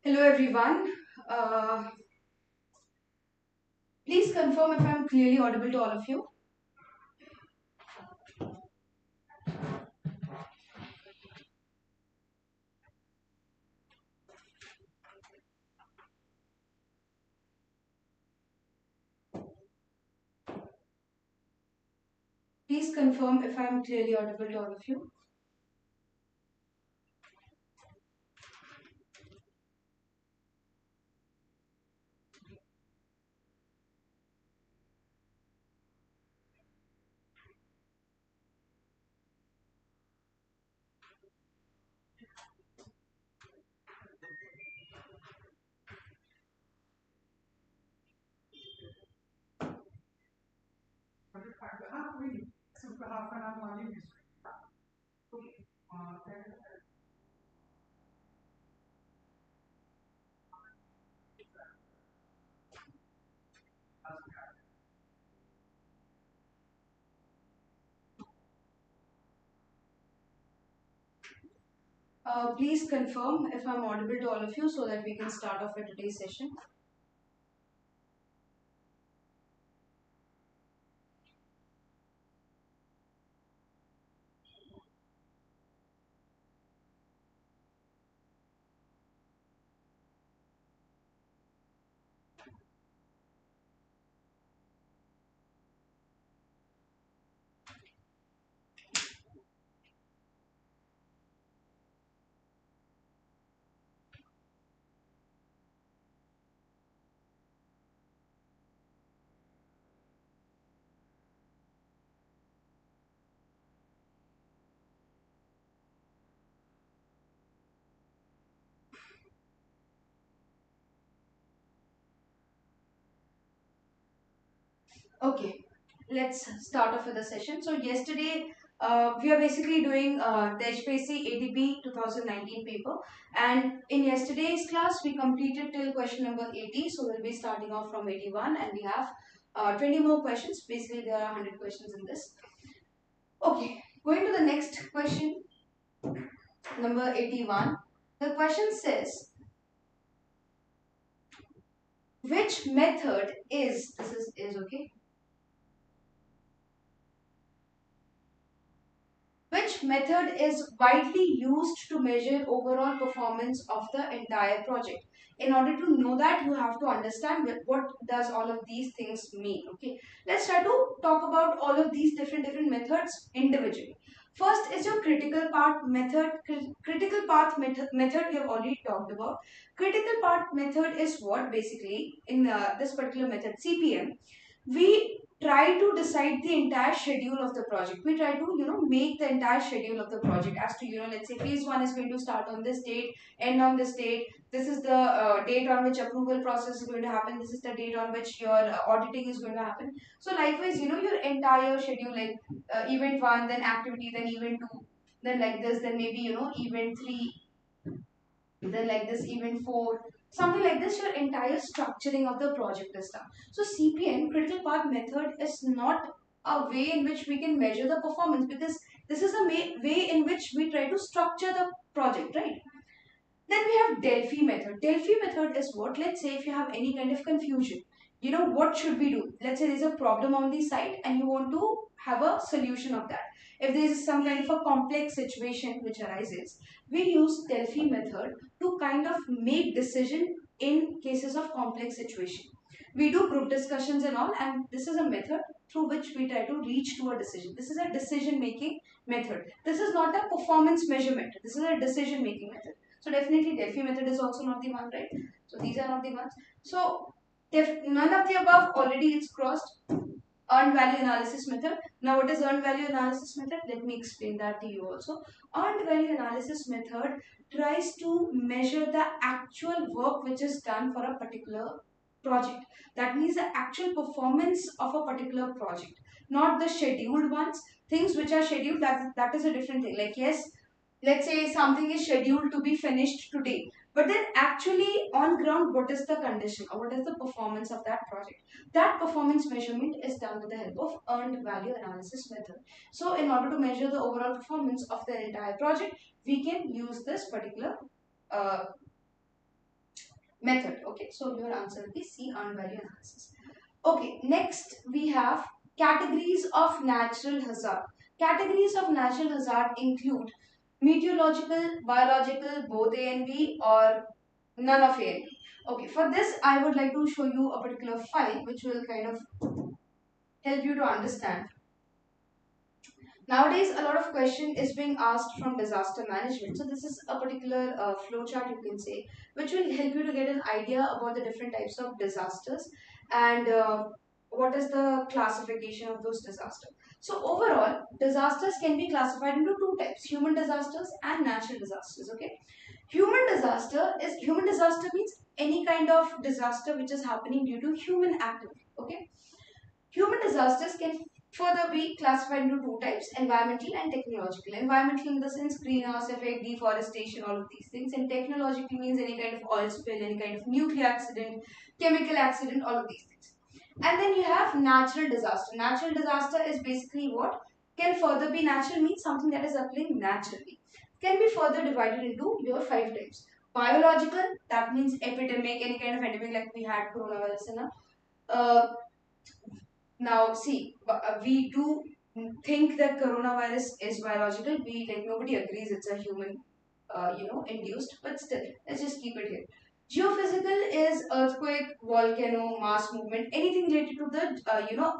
Hello everyone. Uh, Please confirm if I'm clearly audible to all of you. Please confirm if I'm clearly audible to all of you. Please confirm if I'm audible to all of you so that we can start off with today's session. Okay, let's start off with the session. So yesterday we are basically doing the HPSC ATP 2019 paper, and in yesterday's class we completed till question number 80. So we'll be starting off from 81, and we have 20 more questions. Basically, there are 100 questions in this. Okay, going to the next question, number 81. The question says, which method is okay? Which method is widely used to measure overall performance of the entire project? In order to know that, you have to understand what does all of these things mean. Okay, let's try to talk about all of these different methods individually. First is your critical path method. Critical path method we have already talked about. Critical path method is what basically in this particular method CPM, we try to decide the entire schedule of the project. We try to make the entire schedule of the project as to let's say phase 1 is going to start on this date, end on this date. This is the date on which approval process is going to happen. This is the date on which your auditing is going to happen. So likewise, your entire schedule, like event 1, then activity, then event 2, then like this, then maybe event 3, then like this event 4, something like this. Your entire structuring of the project is done. So CPN, critical path method, is not a way in which we can measure the performance, because this is a way in which we try to structure the project, right? Then we have Delphi method. Delphi method is what? Let's say if you have any kind of confusion, what should we do? Let's say there's a problem on the site and you want to have a solution of that. If there is some kind of a complex situation which arises, we use Delphi method to kind of make decision in cases of complex situation. We do group discussions and all, and this is a method through which we try to reach to a decision. This is a decision making method. This is not a performance measurement. This is a decision making method. So definitely Delphi method is also not the one, right? So these are not the ones. So if none of the above, already it's crossed. Earned value analysis method. Now what is earned value analysis method? Let me explain that to you also. Earned value analysis method tries to measure the actual work which is done for a particular project. That means the actual performance of a particular project, not the scheduled ones. Things which are scheduled, that is a different thing. Like yes, let's say something is scheduled to be finished today, but then actually on ground, what is the condition or what is the performance of that project? That performance measurement is done with the help of earned value analysis method. So in order to measure the overall performance of the entire project, we can use this particular uh, method. Okay, so your answer will be C, earned value analysis. Okay, next we have categories of natural hazard. Categories of natural hazard include meteorological, biological, both A and B, or none of A and B. Okay, for this I would like to show you a particular file which will kind of help you to understand. Nowadays, a lot of question is being asked from disaster management. So this is a particular flow chart, you can say, which will help you to get an idea about the different types of disasters and what is the classification of those disasters. So overall, disasters can be classified into two types: human disasters and natural disasters. Okay, human disaster means any kind of disaster which is happening due to human activity. Okay, human disasters can further be classified into two types: environmental and technological. Environmental in the sense greenhouse effect, deforestation, all of these things, and technological means any kind of oil spill, any kind of nuclear accident, chemical accident, all of these things. And then you have natural disaster. Natural disaster is basically what can further be natural means something that is occurring naturally. Can be further divided into your five types. Biological, that means epidemic, any kind of epidemic like we had coronavirus in a now, see, we do think that coronavirus is biological. We like nobody agrees it's a human, induced. But still, let's just keep it here. Geophysical is earthquake, volcano, mass movement, anything related to the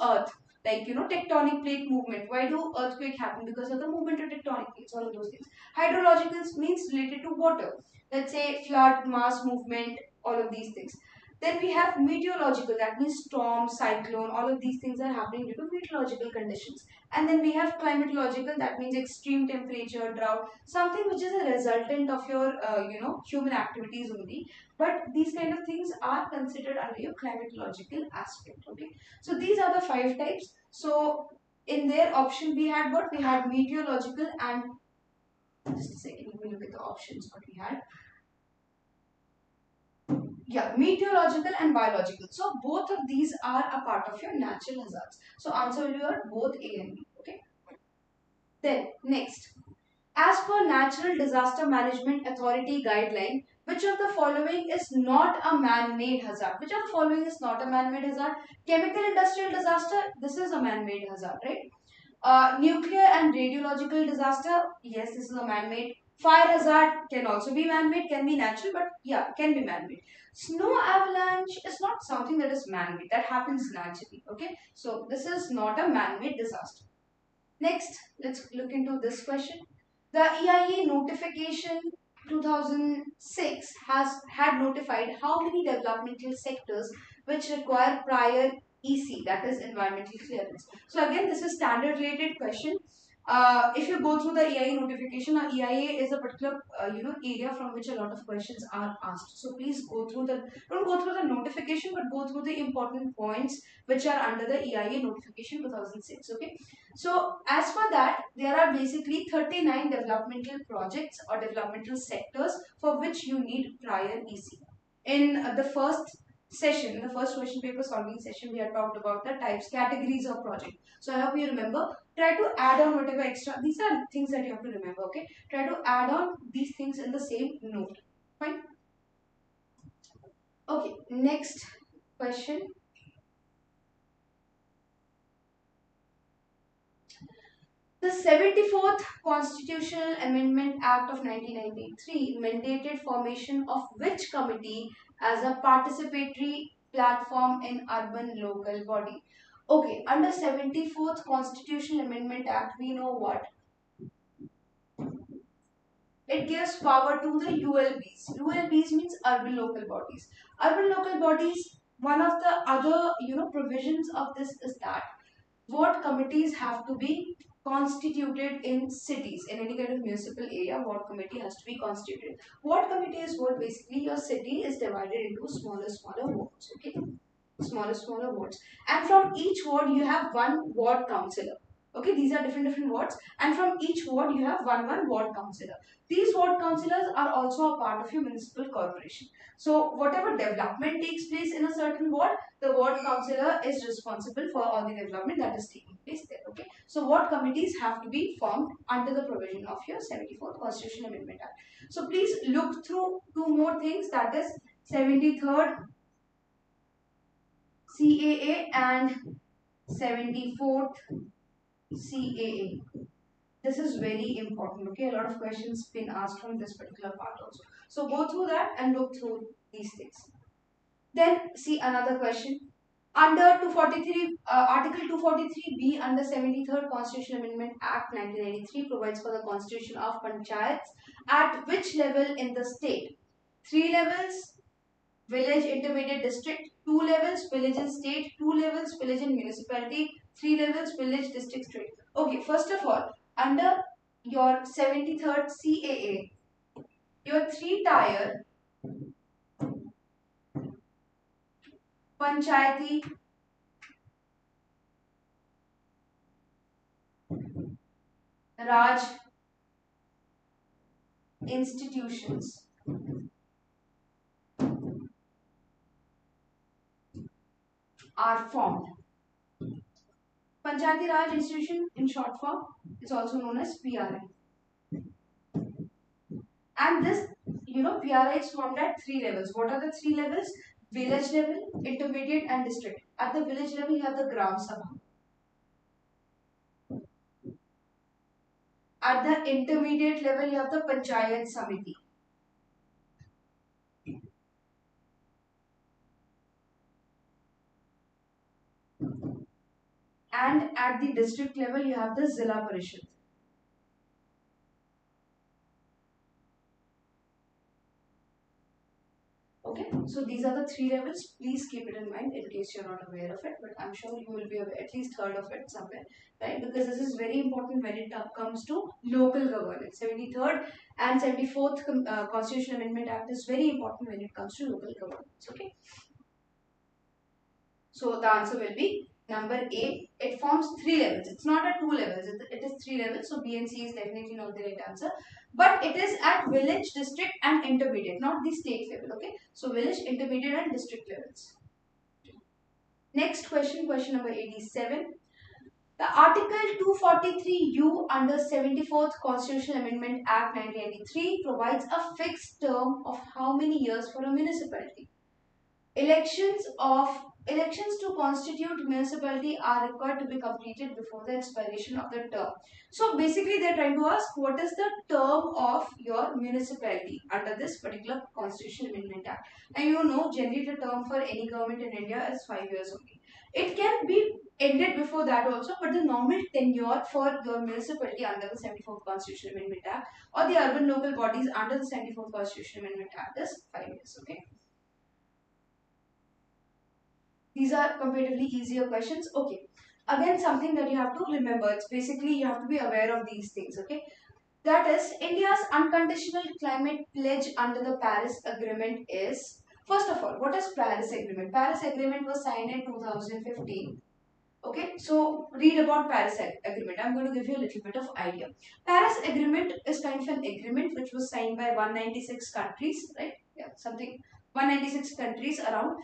Earth, like tectonic plate movement. Why do earthquake happen? Because of the movement of tectonic plates. All of those things. Hydrological means related to water. Let's say flood, mass movement, all of these things. Then we have meteorological, that means storm, cyclone, all of these things are happening due to meteorological conditions. And then we have climatological, that means extreme temperature, drought, something which is a resultant of your, human activities only. But these kind of things are considered under your climatological aspect. Okay, so these are the five types. So in their option, we had what? We had meteorological and just a second, let me look at the options what we had. Yeah, meteorological and biological. So both of these are a part of your natural hazards. So answer will be your both A and B. Okay. Then next, as per Natural Disaster Management Authority guideline, which of the following is not a man-made hazard? Which of the following is not a man-made hazard? Chemical industrial disaster. This is a man-made hazard, right? Nuclear and radiological disaster. Yes, this is a man-made. Fire hazard can also be man-made, can be natural, but yeah, can be man-made. Snow avalanche is not something that is man-made, that happens naturally. Okay, so this is not a man-made disaster. Next, let's look into this question. The EIA notification 2006 has had notified how many developmental sectors which require prior EC, that is environmental clearance. So again, this is standard related question. If you go through the EIA notification, EIA is a particular area from which a lot of questions are asked. So please don't go through the notification, but go through the important points which are under the EIA notification 2006. Okay. So as for that, there are basically 39 developmental projects or developmental sectors for which you need prior EC. In the first session, in the first question paper solving session, we had talked about the types, categories of project. So I hope you remember. Try to add on whatever extra. These are things that you have to remember. Okay. Try to add on these things in the same note. Fine. Okay. Next question. The 74th Constitutional Amendment Act of 1993 mandated formation of which committee as a participatory platform in urban local body? Okay, under 74th Constitutional Amendment Act, we know what? It gives power to the ULBs. ULBs means urban local bodies. Urban local bodies, one of the other provisions of this is that ward committees have to be constituted in cities. In any kind of municipal area, ward committee has to be constituted. Ward committee is what basically your city is divided into smaller wards. Okay, smaller wards, and from each ward you have one ward councillor. Okay, these are different wards, and from each ward you have one ward councillor. These ward councillors are also a part of your municipal corporation. So whatever development takes place in a certain ward, the ward councillor is responsible for all the development that is taking place there. Okay, so ward committees have to be formed under the provision of your 74th Constitutional Amendment Act. So please look through two more things, that is 73rd CAA and 74th CAA. This is very important. Okay, a lot of questions been asked from this particular part also. So go through that and look through these things. Then see another question. Under 243, Article 243B under 73rd Constitutional Amendment Act 1993 provides for the constitution of panchayats at which level in the state? 3 levels, village, intermediate, district. 2 levels, village and state. 2 levels, village and municipality. 3 levels, village, district, state. Okay, first of all, under your 73rd CAA, your 3-tier panchayati Raj institutions are formed. Panchayati Raj institution in short form is also known as PRI. And this, PRI is formed at 3 levels. What are the 3 levels? Village level, intermediate and district. At the village level, you have the Gram Sabha. At the intermediate level, you have the Panchayat Samiti. And at the district level, you have the Zilla Parishad. Okay, so these are the 3 levels. Please keep it in mind in case you're not aware of it, but I'm sure you will be at least heard of it somewhere, right? Because this is very important when it comes to local governance. 73rd and 74th Constitutional Amendment Act is very important when it comes to local governance. Okay, so the answer will be number A. It forms 3 levels. It's not at 2 levels. It is 3 levels. So B and C is definitely not the right answer. But it is at village, district and intermediate, not the state level. Okay. So village, intermediate and district levels. Next question, question number 87. The Article 243U under 74th Constitutional Amendment Act 1993 provides a fixed term of how many years for a municipality. Elections to constitute municipality are required to be completed before the expiration of the term. So basically they are trying to ask what is the term of your municipality under this particular Constitutional Amendment Act. And generally the term for any government in India is 5 years only. It can be ended before that also, but the normal tenure for your municipality under the 74th Constitutional Amendment Act or the urban local bodies under the 74th Constitutional Amendment Act is 5 years. Okay. These are comparatively easier questions. Okay. Again, something that you have to remember. It's basically you have to be aware of these things. Okay. That is, India's unconditional climate pledge under the Paris Agreement is, first of all, what is Paris Agreement? Paris Agreement was signed in 2015. Okay, so read about Paris Agreement. I'm going to give you a little bit of idea. Paris Agreement is kind of an agreement which was signed by 196 countries, right? Yeah, something 196 countries around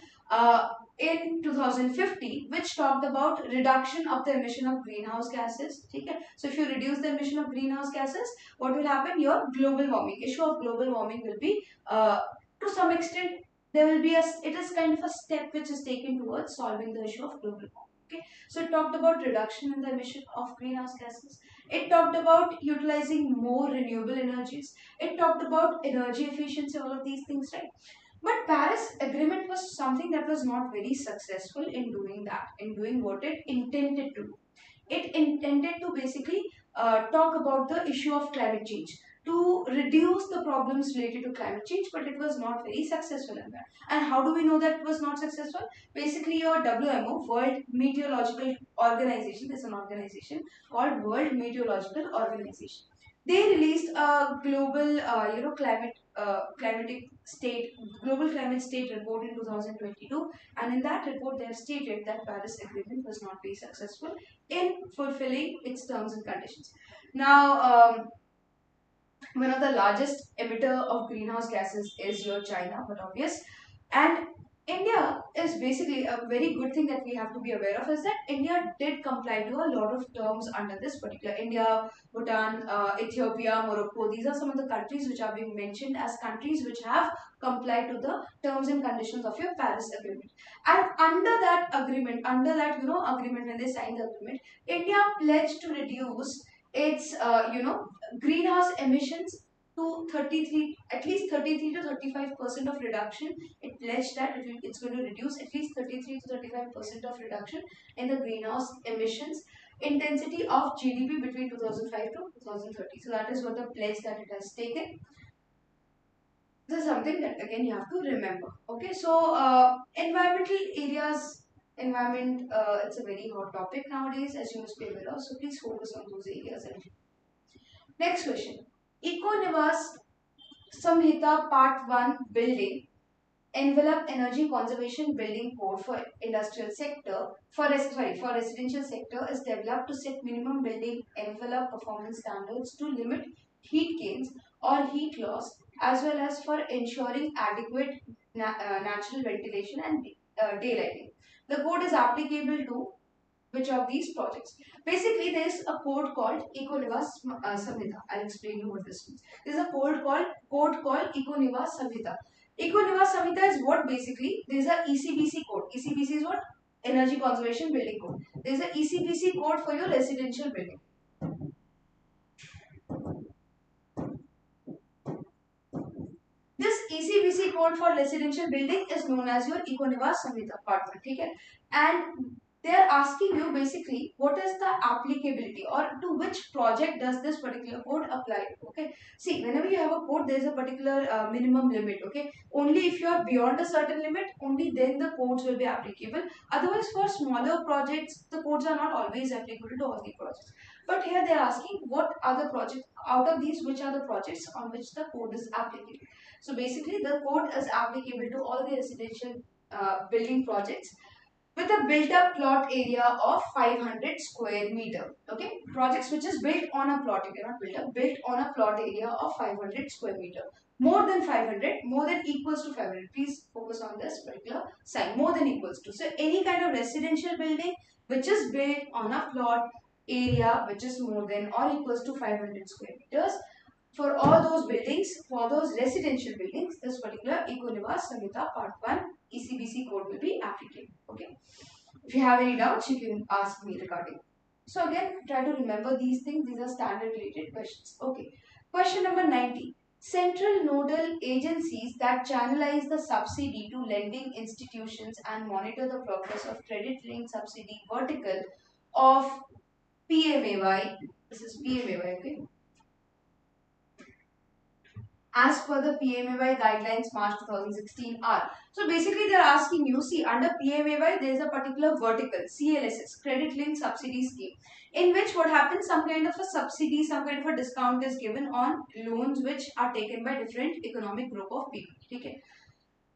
in 2050, which talked about reduction of the emission of greenhouse gases. Okay? So if you reduce the emission of greenhouse gases, what will happen? Your global warming, issue of global warming will be to some extent, there will be it is kind of a step which is taken towards solving the issue of global warming. Okay, so it talked about reduction in the emission of greenhouse gases. It talked about utilizing more renewable energies. It talked about energy efficiency, all of these things, right? But Paris Agreement was something that was not very successful in doing that, in doing what it intended to do. It intended to basically talk about the issue of climate change, to reduce the problems related to climate change, but it was not very successful in that. And how do we know that it was not successful? Basically, your WMO, World Meteorological Organization, there's an organization called World Meteorological Organization. They released a global, global climate state report in 2022, and in that report they have stated that Paris Agreement was not very successful in fulfilling its terms and conditions. Now, one of the largest emitter of greenhouse gases is your China, but obvious. And India is basically a very good thing that we have to be aware of is that India did comply to a lot of terms under this particular India, Bhutan, Ethiopia, Morocco. These are some of the countries which are being mentioned as countries which have complied to the terms and conditions of your Paris Agreement. And under that agreement, when they signed the agreement, India pledged to reduce its greenhouse emissions to 33, at least 33 to 35% of reduction. It pledged that it's going to reduce at least 33 to 35% of reduction in the greenhouse emissions intensity of GDP between 2005 to 2030. So that is what the pledge that it has taken. This is something that again you have to remember. Okay, so environmental areas, environment, it's a very hot topic nowadays, as you must be aware of. So please focus on those areas. Next question. Eco-Nivas Samhita Part 1 Building Envelope Energy Conservation Building Code for industrial sector for residential sector is developed to set minimum building envelope performance standards to limit heat gains or heat loss as well as for ensuring adequate natural ventilation and daylighting. The code is applicable to which of these projects? Basically, there is a code called Econivas Samhita. I'll explain you what this means. There is a code called Econivas Samhita. Econivas Samhita is what basically? There is a ECBC code. ECBC is what? Energy Conservation Building Code. There is a ECBC code for your residential building. This ECBC code for residential building is known as your Econivas Samhita Part 1. Okay? And they are asking you basically what is the applicability or to which project does this particular code apply to. Okay, see, whenever you have a code, there is a particular minimum limit. Okay, only if you are beyond a certain limit, only then the codes will be applicable. Otherwise, for smaller projects, the codes are not always applicable to all the projects. But here they are asking what are the projects out of these, which are the projects on which the code is applicable. So basically, the code is applicable to all the residential building projects with a built-up plot area of 500 square meter. Okay, projects which is built on a plot area, not built up, built on a plot area of 500 square meter. More than 500, more than equals to 500. Please focus on this particular sign. More than equals to. So any kind of residential building which is built on a plot area which is more than or equals to 500 square meters. For all those buildings, for those residential buildings, this particular Econivas Samhita Part 1 ECBC code will be applicable. Okay. If you have any doubts, you can ask me regarding. So again, try to remember these things. These are standard related questions. Okay. Question number 90. Central nodal agencies that channelize the subsidy to lending institutions and monitor the progress of credit linked subsidy vertical of PMAY. This is PMAY, okay? As per the PMAY guidelines March 2016 are. So basically they are asking you, see, under PMAY there is a particular vertical CLSS, credit linked subsidy scheme, in which what happens, some kind of a subsidy, some kind of a discount is given on loans which are taken by different economic group of people. Okay.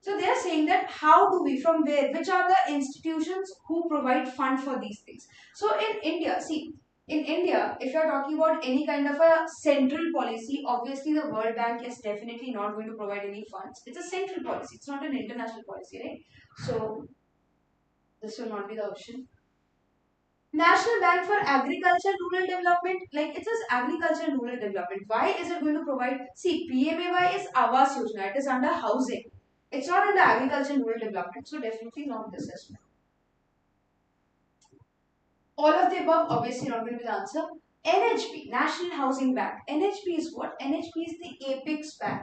So they are saying that how do we, from where, which are the institutions who provide fund for these things. So in India, see, in India, if you are talking about any kind of a central policy, obviously the World Bank is definitely not going to provide any funds. It's a central policy. It's not an international policy, right? So this will not be the option. National Bank for Agriculture Rural Development, like it says Agriculture Rural Development. Why is it going to provide? See, PMAY is Awas Yojana. It is under housing. It's not under agriculture and rural development, so definitely not this as well. All of the above, obviously not going to be the answer. NHB, National Housing Bank. NHB is what? NHB is the Apex Bank.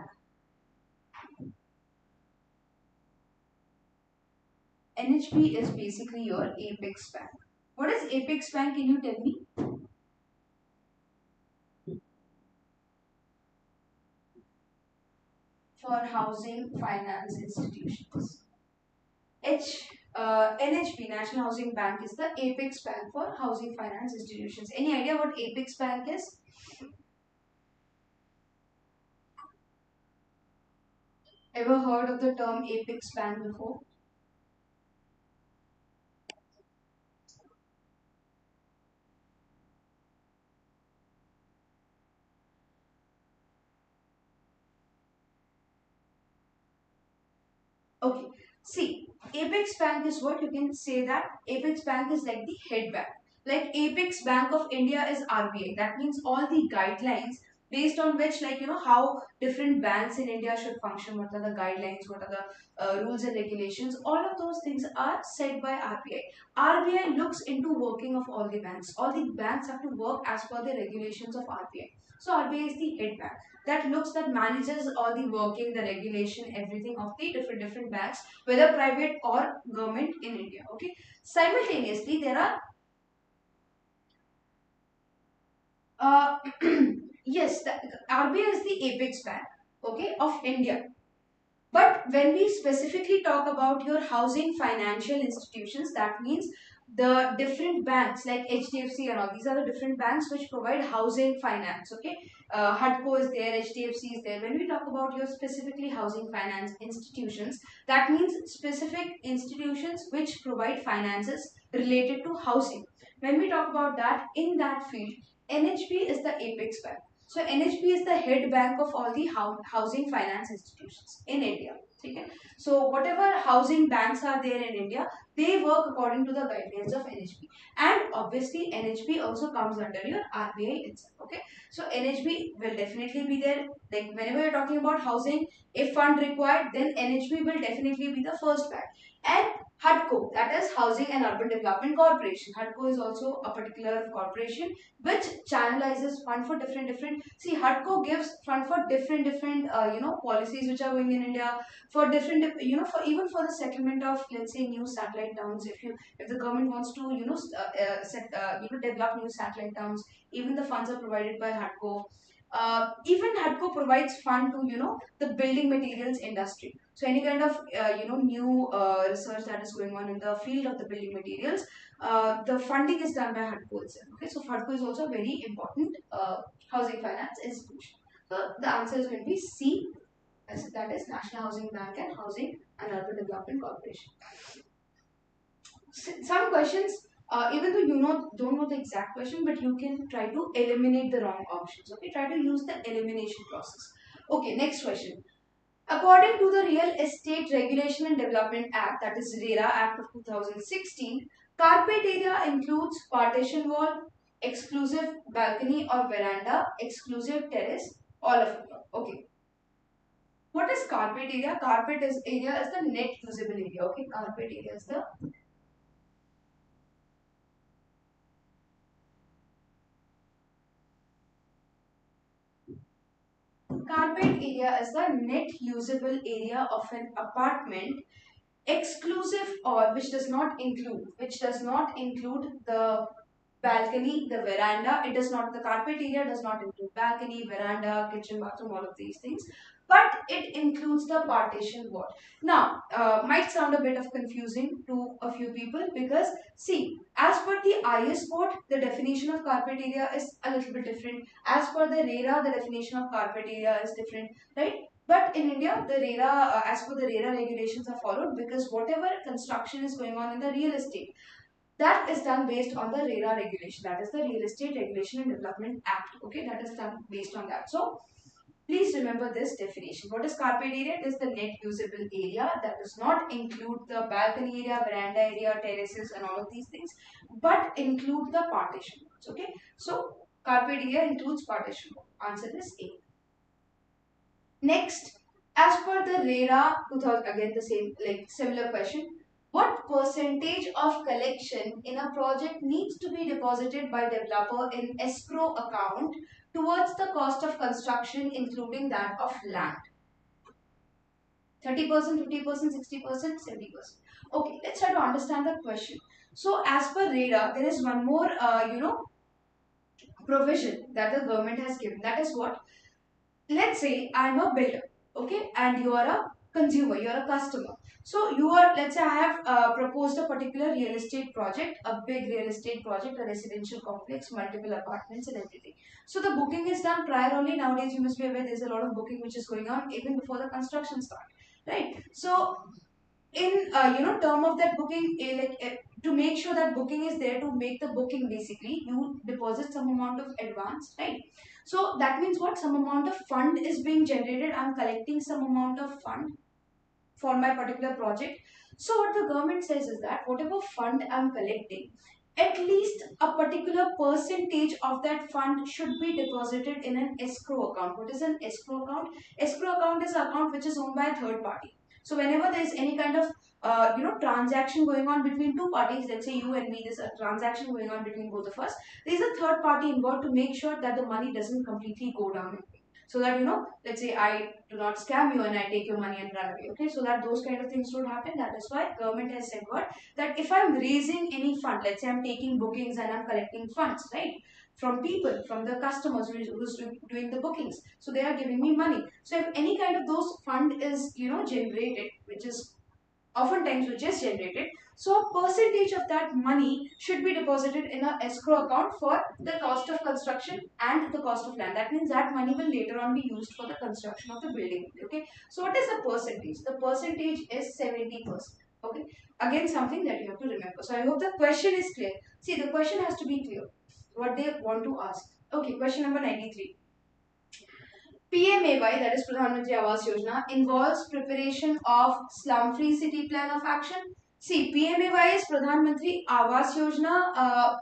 NHB is basically your Apex Bank. What is Apex Bank? Can you tell me? For housing finance institutions. NHB, National Housing Bank, is the Apex Bank for housing finance institutions. Any idea what Apex Bank is? Ever heard of the term Apex Bank before? Okay. See, Apex Bank is what? You can say that Apex Bank is like the head bank. Like Apex Bank of India is RBI. That means all the guidelines based on which, like, how different banks in India should function, what are the guidelines, what are the rules and regulations, all of those things are set by RBI. RBI looks into working of all the banks. All the banks have to work as per the regulations of RBI. So RBI is the head bank that manages all the working, the regulation, everything of the different banks, whether private or government in India. Okay. Simultaneously, there are uh, yes, the RBI is the apex bank, okay, of India. But when we specifically talk about your housing financial institutions, that means the different banks like HDFC and all, these are the different banks which provide housing finance. Okay, HUDCO is there, HDFC is there. When we talk about your specifically housing finance institutions, that means specific institutions which provide finances related to housing. When we talk about that, in that field, NHB is the apex bank. So NHB is the head bank of all the housing finance institutions in India. Okay? So whatever housing banks are there in India, they work according to the guidelines of NHB. And obviously NHB also comes under your RBI itself. Okay. So NHB will definitely be there. Like whenever you're talking about housing, if fund required, then NHB will definitely be the first bank. And HUDCO, that is Housing and Urban Development Corporation. HUDCO is also a particular corporation which channelizes fund for different. See, HUDCO gives fund for different policies which are going in India, for different, for even for the settlement of, let's say, new satellite towns. If the government wants to develop new satellite towns, even the funds are provided by HUDCO. Even HUDCO provides fund to the building materials industry. So any kind of new research that is going on in the field of the building materials, the funding is done by HUDCO itself. Okay, so HUDCO is also a very important housing finance institution. So the answer is going to be C, as that is National Housing Bank and Housing and Urban Development Corporation. Some questions, even though don't know the exact question, but you can try to eliminate the wrong options. Okay, try to use the elimination process. Okay, next question. According to the Real Estate Regulation and Development Act, that is RERA Act of 2016, carpet area includes partition wall, exclusive balcony or veranda, exclusive terrace, all of it. Okay. What is carpet area? Area is the net usable area. Okay, carpet area is the net usable area of an apartment, exclusive or which does not include the balcony, the veranda. It does not, the carpet area does not include balcony, veranda, kitchen, bathroom, all of these things, but it includes the partition wall. Now, might sound a bit of confusing to a few people, because see, as per the IS code, the definition of carpet area is a little bit different. As per the RERA, the definition of carpet area is different, right? But in India, the RERA, as per the RERA regulations are followed, because whatever construction is going on in the real estate, that is done based on the RERA regulation. That is the Real Estate Regulation and Development Act. Okay, that is done based on that. So please remember this definition. What is carpet area? It is the net usable area that does not include the balcony area, veranda area, terraces, and all of these things, but include the partition walls. Okay, so carpet area includes partition wall. Answer is A. Next, as per the RERA 2000, again the same, like similar question. What percentage of collection in a project needs to be deposited by developer in escrow account towards the cost of construction, including that of land? 30%, 50%, 60%, 70%. Okay, let's try to understand the question. So, as per RERA, there is one more, provision that the government has given. That is what? Let's say I'm a builder, okay, and you are a consumer, you are a customer. So you are, let's say I have proposed a particular real estate project, a big real estate project, a residential complex, multiple apartments and everything. So the booking is done prior only. Nowadays you must be aware there's a lot of booking which is going on even before the construction start, right? So in term of that booking, to make sure that booking is there, to make the booking, basically you deposit some amount of advance, right? So that means what? Some amount of fund is being generated. I'm collecting some amount of fund for my particular project. So what the government says is that whatever fund I'm collecting, at least a particular percentage of that fund should be deposited in an escrow account. What is an escrow account? Escrow account is an account which is owned by a third party. So whenever there is any kind of transaction going on between two parties, let's say you and me, there's a transaction going on between both of us, there is a third party involved to make sure that the money doesn't completely go down. So that, let's say I do not scam you and I take your money and run away. Okay, so that those kind of things don't happen. That is why government has said what? That if I'm raising any fund, let's say I'm taking bookings and I'm collecting funds, right? From people, from the customers who's doing the bookings. So they are giving me money. So if any kind of those fund is, generated, which is oftentimes which is generated, so a percentage of that money should be deposited in a escrow account for the cost of construction and the cost of land. That means that money will later on be used for the construction of the building. Okay, so what is the percentage? The percentage is 70%. Okay, again something that you have to remember. So I hope the question is clear. See, the question has to be clear what they want to ask. Okay, question number 93. PMAY, that is Pradhan Mantri Awas Yojana, involves preparation of slum-free city plan of action. See, PMAY is Pradhan Mantri Awas Yojana.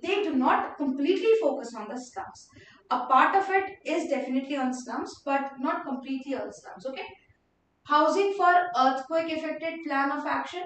They do not completely focus on the slums. A part of it is definitely on slums, but not completely on slums. Okay. Housing for earthquake affected plan of action.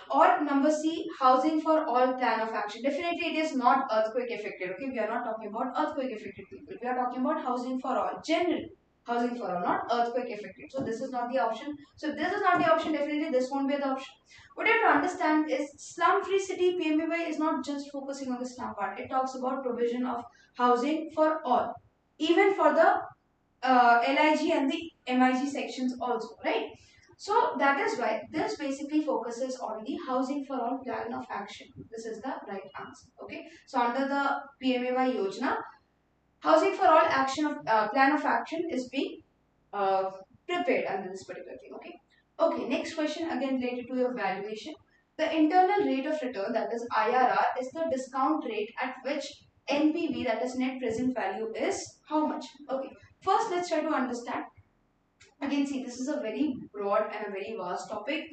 Or number C, housing for all plan of action. Definitely it is not earthquake affected. Okay, we are not talking about earthquake affected people. We are talking about housing for all, general housing for all, not earthquake affected. So this is not the option. So if this is not the option, definitely this won't be the option. What you have to understand is slum free city PMAY is not just focusing on the slum part. It talks about provision of housing for all, even for the LIG and the MIG sections also, right? So that is why this basically focuses on the housing for all plan of action. This is the right answer. Okay. So under the PMAY Yojana, housing for all action of plan of action is being prepared under this particular thing. Okay. Okay. Next question again related to your valuation. The internal rate of return, that is IRR, is the discount rate at which NPV, that is net present value, is how much? Okay. First, let's try to understand. Again, see, this is a very broad and a very vast topic.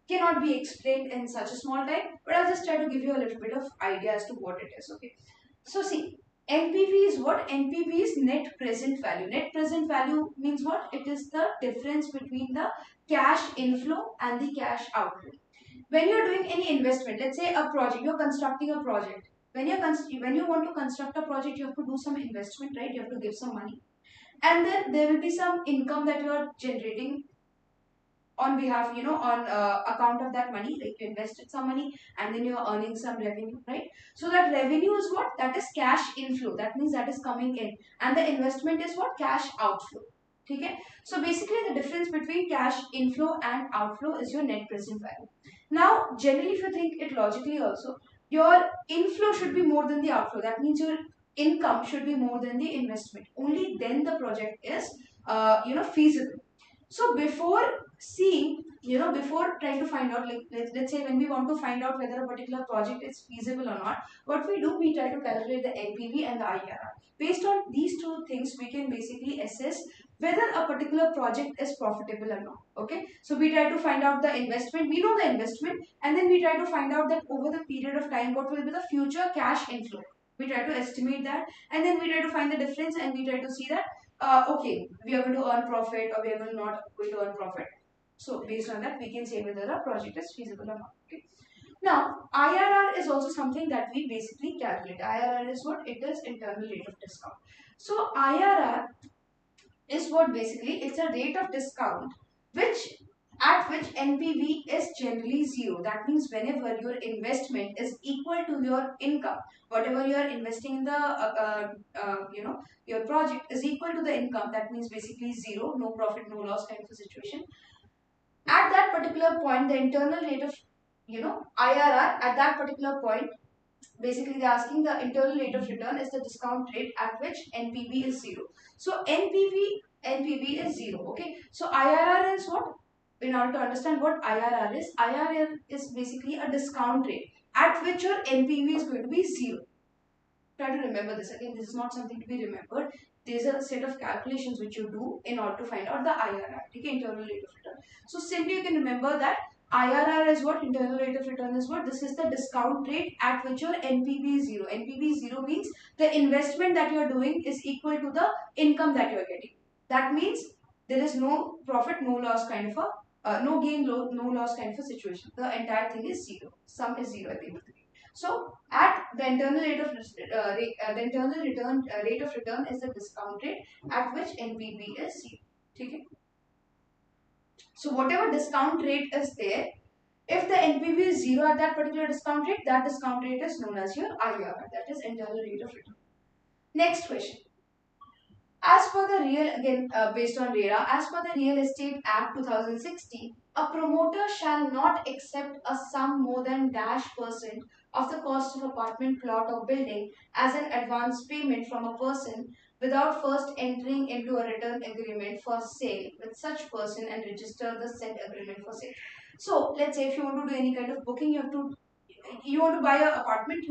Cannot be explained in such a small time, but I'll just try to give you a little bit of idea as to what it is. Okay. So see, NPV is what? NPV is net present value. Net present value means what? It is the difference between the cash inflow and the cash outflow. When you're doing any investment, let's say a project, you're constructing a project. When you want to construct a project, you have to do some investment, right? You have to give some money, and then there will be some income that you are generating on behalf, on account of that money, like you invested some money and then you're earning some revenue, right? So that revenue is what? That is cash inflow. That means that is coming in, and the investment is what? Cash outflow. Okay. So basically the difference between cash inflow and outflow is your net present value. Now generally, if you think it logically also, your inflow should be more than the outflow. That means your income should be more than the investment. Only then the project is feasible. So before seeing, before trying to find out, like let's say when we want to find out whether a particular project is feasible or not, what we do, we try to calculate the NPV and the IRR. Based on these two things, we can basically assess whether a particular project is profitable or not. Okay, so we try to find out the investment. We know the investment, and then we try to find out that over the period of time, what will be the future cash inflow. We try to estimate that, and then we try to find the difference, and we try to see that okay, we are going to earn profit or we are not going to earn profit. So based on that, we can say whether a project is feasible or not. Okay. Now, IRR is also something that we basically calculate. IRR is what? It is internal rate of discount. So IRR is what basically, it's a rate of discount at which NPV is generally zero. That means whenever your investment is equal to your income, whatever you are investing in the your project is equal to the income. That means basically zero, no profit, no loss kind of a situation. At that particular point, the internal rate of IRR at that particular point, basically they're asking the internal rate of return is the discount rate at which NPV is zero. So NPV is zero. Okay. So IRR is what? In order to understand what IRR is basically a discount rate at which your NPV is going to be zero. Try to remember this. Again, this is not something to be remembered. there's a set of calculations which you do in order to find out the IRR, okay, internal rate of return. So simply you can remember that IRR is what? Internal rate of return is what? This is the discount rate at which your NPV is zero. NPV is zero means the investment that you are doing is equal to the income that you are getting. That means there is no profit, no loss kind of a no gain, no loss kind of a situation. The entire thing is zero. Sum is zero at the end of the day. So at the internal rate of the internal return rate of return is the discount rate at which NPV is zero. Okay? So whatever discount rate is there, if the NPV is zero at that particular discount rate, that discount rate is known as your IRR, that is internal rate of return. Next question. As per the based on RERA, as per the Real Estate Act 2016, a promoter shall not accept a sum more than -% of the cost of apartment plot or building as an advance payment from a person without first entering into a written agreement for sale with such person and register the said agreement for sale. So let's say if you want to do any kind of booking, you want to buy an apartment,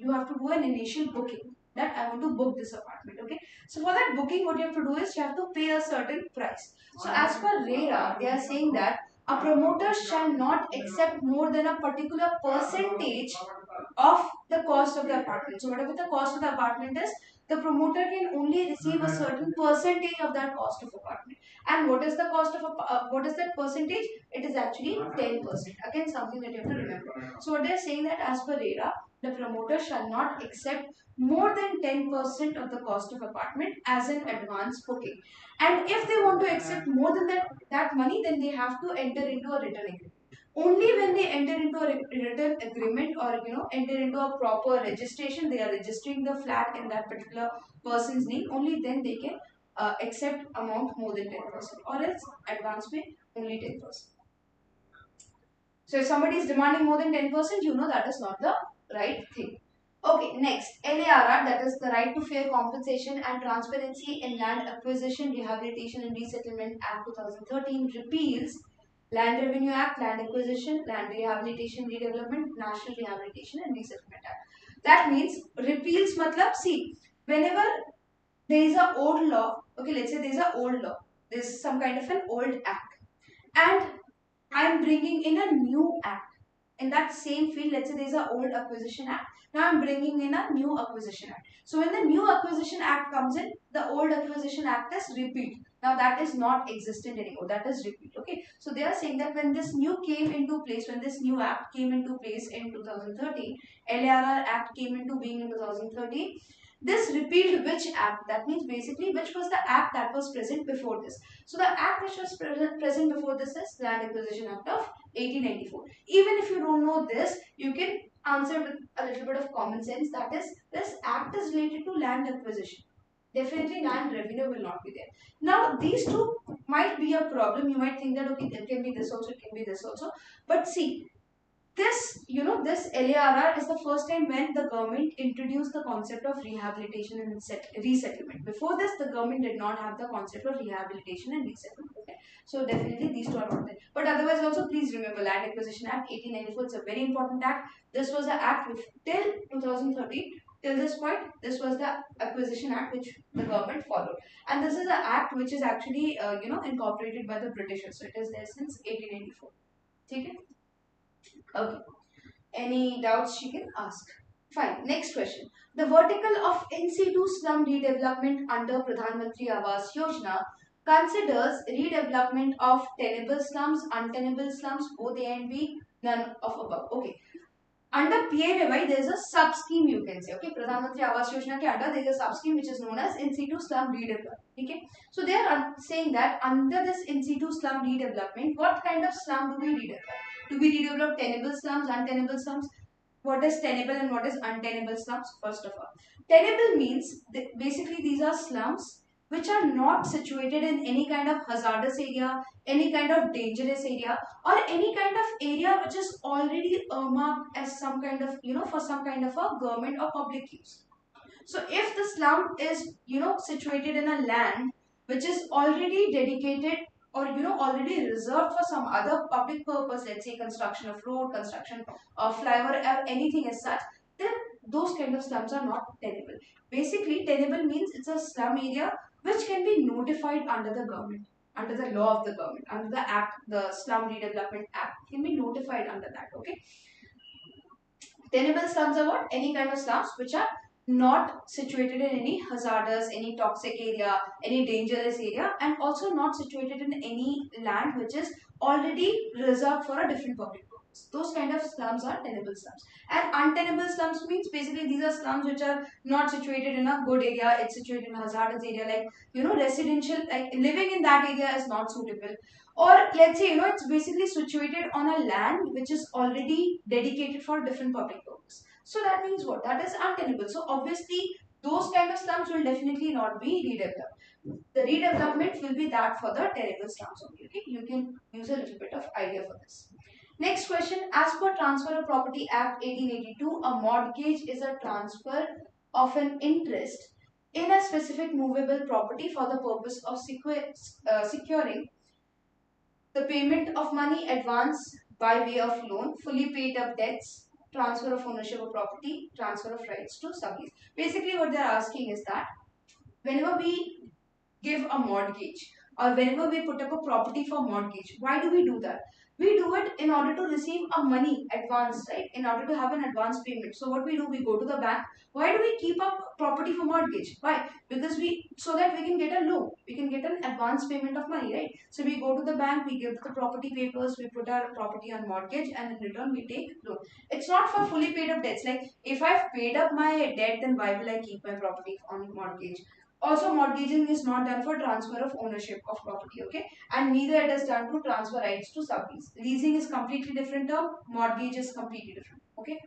you have to do an initial booking that I want to book this apartment. Okay, so for that booking, what you have to do is you have to pay a certain price. So as per RERA, they are saying that a promoter shall not accept more than a particular percentage of the cost of the apartment. So whatever the cost of the apartment is, the promoter can only receive a certain percentage of that cost of apartment. And what is the cost of what is that percentage? It is actually 10%. Again, something that you have to remember. So what they are saying that as per RERA, the promoter shall not accept more than 10% of the cost of apartment as an advance booking. And if they want to accept more than that money, then they have to enter into a written agreement. Only when they enter into a written agreement or enter into a proper registration, they are registering the flat in that particular person's name, only then they can accept amount more than 10%, or else advance pay only 10%. So if somebody is demanding more than 10%, that is not the right thing. Okay, next, LARR, that is the Right to Fair Compensation and Transparency in Land Acquisition, Rehabilitation and Resettlement Act 2013 repeals Land Revenue Act, Land Acquisition, Land Rehabilitation, Redevelopment, National Rehabilitation and Resettlement Act. That means repeals matlab, see, whenever there is an old law, okay, let's say there is an old law, there is some kind of an old act, and I am bringing in a new act. In that same field, let's say there is an old acquisition act. Now I am bringing in a new acquisition act. So when the new acquisition act comes in, the old acquisition act is repeat. Now that is not existent anymore. That is repeat. Okay. So they are saying that when this new came into place, when this new act came into place in 2013, LARR Act came into being in 2013. This repealed which act? That means basically which was the act that was present before this. So the act which was present before this is Land Acquisition Act of 1894. Even if you don't know this, you can answer with a little bit of common sense. That is, this act is related to land acquisition. Definitely land revenue will not be there. Now these two might be a problem. You might think that okay, it can be this also, it can be this also. But see, this LARR is the first time when the government introduced the concept of rehabilitation and resettlement. Before this, the government did not have the concept of rehabilitation and resettlement. Okay, so definitely these two are not there. But otherwise, also please remember Land Acquisition Act 1894. It's a very important act. This was the act which till 2013. Till this point, this was the Acquisition Act which the government followed, and this is the act which is actually incorporated by the Britishers. So it is there since 1884. Okay. Okay. Any doubts she can ask. Fine. Next question. The vertical of in situ slum redevelopment under Pradhan Mantri Awas Yojana considers redevelopment of tenable slums, untenable slums, both A and B, none of above. Okay. Under PMAY, there is a sub scheme you can say. Okay, Pradhan Mantri Awas Yojana ke under there is a sub scheme which is known as in situ slum redevelopment. Okay, so they are saying that under this in situ slum redevelopment, what kind of slum do we redevelop? Do we redevelop tenable slums, untenable slums? What is tenable and what is untenable slums? First of all, tenable means basically these are slums which are not situated in any kind of hazardous area, any kind of dangerous area, or any kind of area which is already earmarked as some kind of, for some kind of a government or public use. So if the slum is, situated in a land which is already dedicated or, already reserved for some other public purpose, let's say construction of road, construction of flyover or anything as such, then those kind of slums are not tenable. Basically, tenable means it's a slum area which can be notified under the government, under the law of the government, under the act, the Slum Redevelopment Act, can be notified under that. Okay. Tenable slums are what? Any kind of slums which are not situated in any hazardous, any toxic area, any dangerous area, and also not situated in any land which is already reserved for a different public purpose. Those kind of slums are tenable slums. And untenable slums means basically these are slums which are not situated in a good area, it's situated in a hazardous area, like residential, like living in that area is not suitable. Or let's say, it's basically situated on a land which is already dedicated for a different public purpose. So that means what? That is untenable. So obviously, those kind of slums will definitely not be redeveloped. The redevelopment will be that for the tenable slums only. Okay, you can use a little bit of idea for this. Next question: as per Transfer of Property Act 1882, a mortgage is a transfer of an interest in a specific movable property for the purpose of securing the payment of money advance by way of loan, fully paid up debts, transfer of ownership of property, transfer of rights to sublease. Basically, what they're asking is that whenever we give a mortgage or whenever we put up a property for mortgage, why do we do that? We do it in order to receive a money advance, right? In order to have an advance payment. So what we do, we go to the bank. Why do we keep up property for mortgage? Why? Because so that we can get a loan, we can get an advance payment of money, right? So we go to the bank, we give the property papers, we put our property on mortgage, and in return we take loan. It's not for fully paid up debts. Like if I've paid up my debt, then why will I keep my property on mortgage? Also, mortgaging is not done for transfer of ownership of property, okay? And neither it is done to transfer rights to sublease. Leasing is completely different term, mortgage is completely different, okay?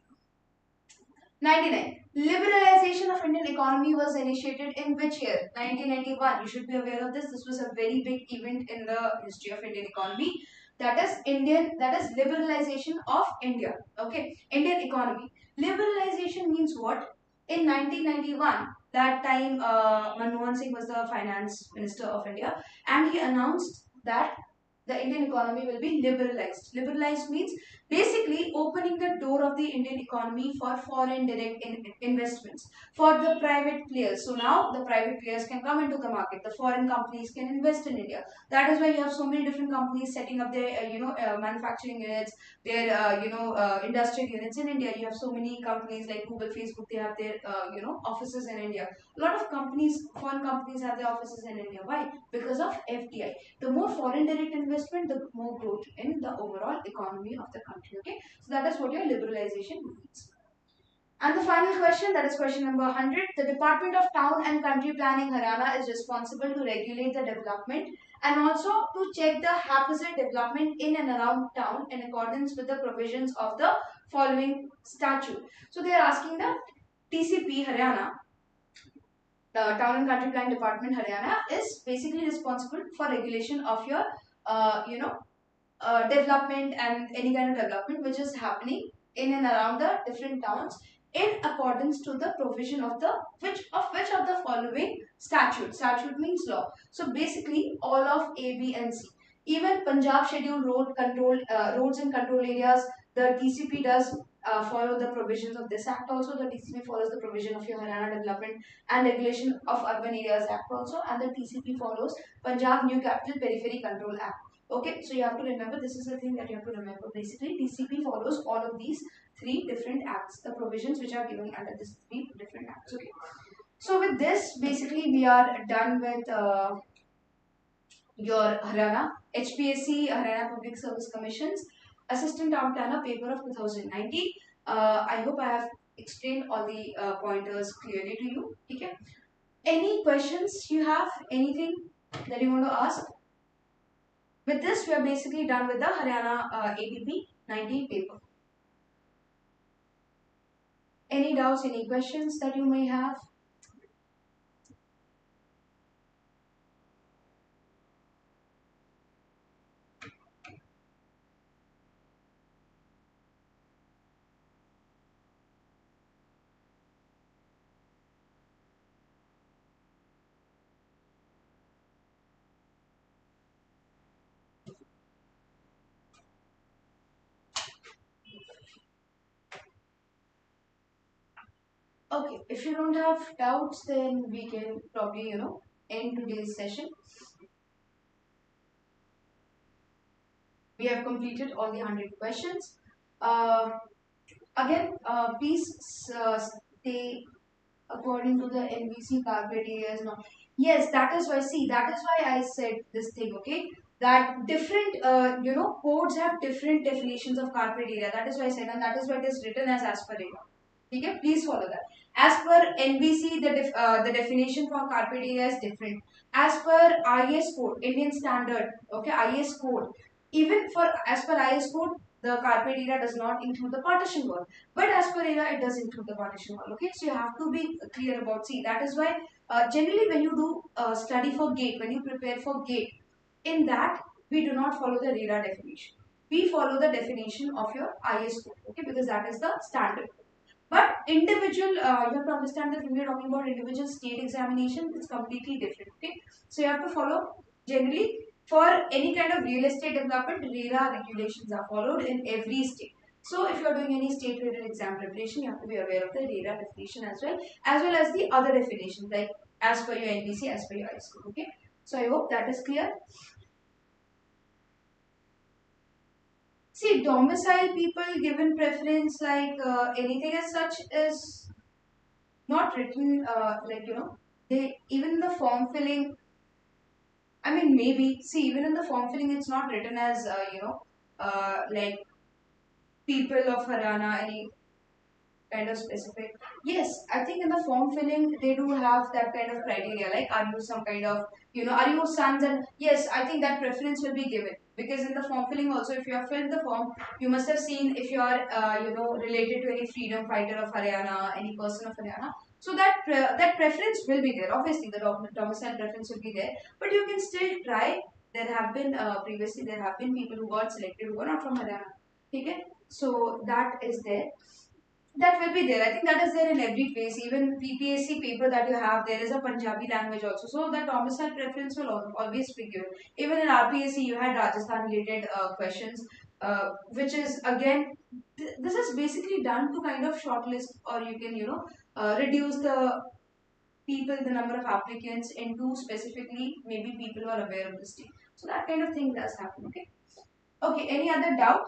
99. Liberalization of Indian economy was initiated in which year? 1991. You should be aware of this. This was a very big event in the history of Indian economy. That is liberalization of India. Okay, Indian economy. Liberalization means what? In 1991, that time Manmohan Singh was the finance minister of India, and he announced that the Indian economy will be liberalized. Liberalized means basically opening the door of the Indian economy for foreign direct investments, for the private players. So now the private players can come into the market. The foreign companies can invest in India. That is why you have so many different companies setting up their manufacturing units, their industrial units in India. You have so many companies like Google, Facebook. They have their offices in India. A lot of companies, foreign companies, have their offices in India. Why? Because of FDI. The more foreign direct investment, the more growth in the overall economy of the country. Okay, so that is what your liberalization means. And the final question, that is question number 100. The Department of Town and Country Planning Haryana is responsible to regulate the development and also to check the haphazard development in and around town in accordance with the provisions of the following statute. So they are asking the TCP Haryana, the Town and Country Plan Department Haryana, is basically responsible for regulation of your development and any kind of development which is happening in and around the different towns in accordance to the provision of the which of the following statute. Statute means law. So basically all of A, B and C. Even Punjab Scheduled Roads and Control Areas, the TCP does follow the provisions of this act also. The TCP follows the provision of your Haryana Development and Regulation of Urban Areas Act also, and the TCP follows Punjab New Capital Periphery Control Act. Okay, so you have to remember, this is the thing that you have to remember. Basically, TCP follows all of these three different acts, the provisions which are given under these three different acts. Okay, so with this, basically, we are done with your Haryana HPSC Haryana Public Service Commission's Assistant Town Planner paper of 2019. I hope I have explained all the pointers clearly to you. Okay. Any questions you have? Anything that you want to ask? With this, we are basically done with the Haryana ATP 19 paper. Any doubts, any questions that you may have? if you don't have doubts, then we can probably, end today's session. We have completed all the 100 questions. Uh, Again, please stay according to the NVC carpet areas. No, yes, that is why. See, that is why I said this thing. Okay, that different, codes have different definitions of carpet area. That is why I said, and that is why it is written as per area. Okay, please follow that. As per NBC, the definition for carpet area is different. As per IS code, Indian standard, okay, IS code, even for as per IS code, the carpet area does not include the partition wall. But as per area, it does include the partition wall. Okay, so you have to be clear about. See, that is why generally when you do study for gate, when you prepare for gate, in that we do not follow the radar definition. We follow the definition of your IS code. Okay, because that is the standard. But individual, you have to understand that when we are talking about individual state examination, it's completely different. Okay, so you have to follow generally for any kind of real estate development, RERA regulations are followed in every state. So if you are doing any state related exam preparation, you have to be aware of the RERA definition as well as the other definitions like as per your NBC, as per your ISO. Okay, so I hope that is clear. See, domicile people given preference like anything as such is not written they even in the form filling. I mean, maybe see even in the form filling, it's not written as like people of Haryana, any kind of specific. Yes, I think in the form filling they do have that kind of criteria. Like, are you some kind of, are you sons? And yes, I think that preference will be given because in the form filling also, if you have filled the form, you must have seen if you are, related to any freedom fighter of Haryana, any person of Haryana. So that preference will be there. Obviously, the domicile preference will be there, but you can still try. There have been previously there have been people who got selected who were not from Haryana. Okay, so that is there, that will be there. I think that is there in every place. Even PPSC paper that you have, there is a Punjabi language also. So that domicile preference will always be given. Even in RPSC, you had Rajasthan related questions, which is again, this is basically done to kind of shortlist, or you can, reduce the people, the number of applicants into specifically maybe people who are aware of the state. So that kind of thing does happen. Okay. Okay. Any other doubt?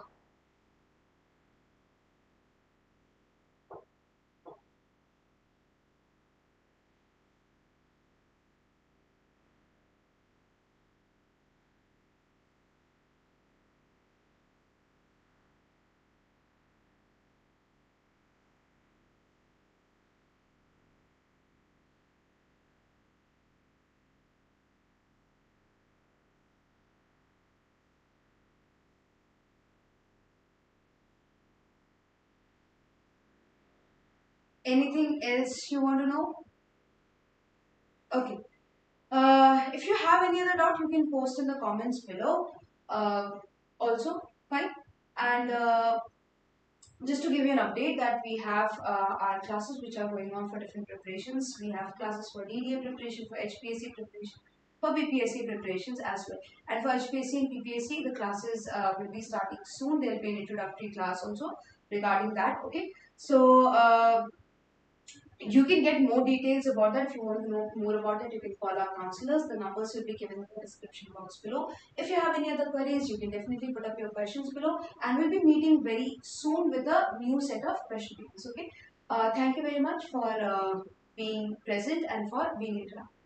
Anything else you want to know? Okay. If you have any other doubt, you can post in the comments below. Also, fine. And just to give you an update that we have our classes which are going on for different preparations. We have classes for DDA preparation, for HPSC preparation, for BPSC preparations as well. And for HPSC and PPSC, the classes will be starting soon. There will be an introductory class also regarding that. Okay. So, you can get more details about that. If you want to know more about it, you can call our counselors. The numbers will be given in the description box below. If you have any other queries, you can definitely put up your questions below. And we'll be meeting very soon with a new set of question papers. Okay. Thank you very much for being present and for being interactive.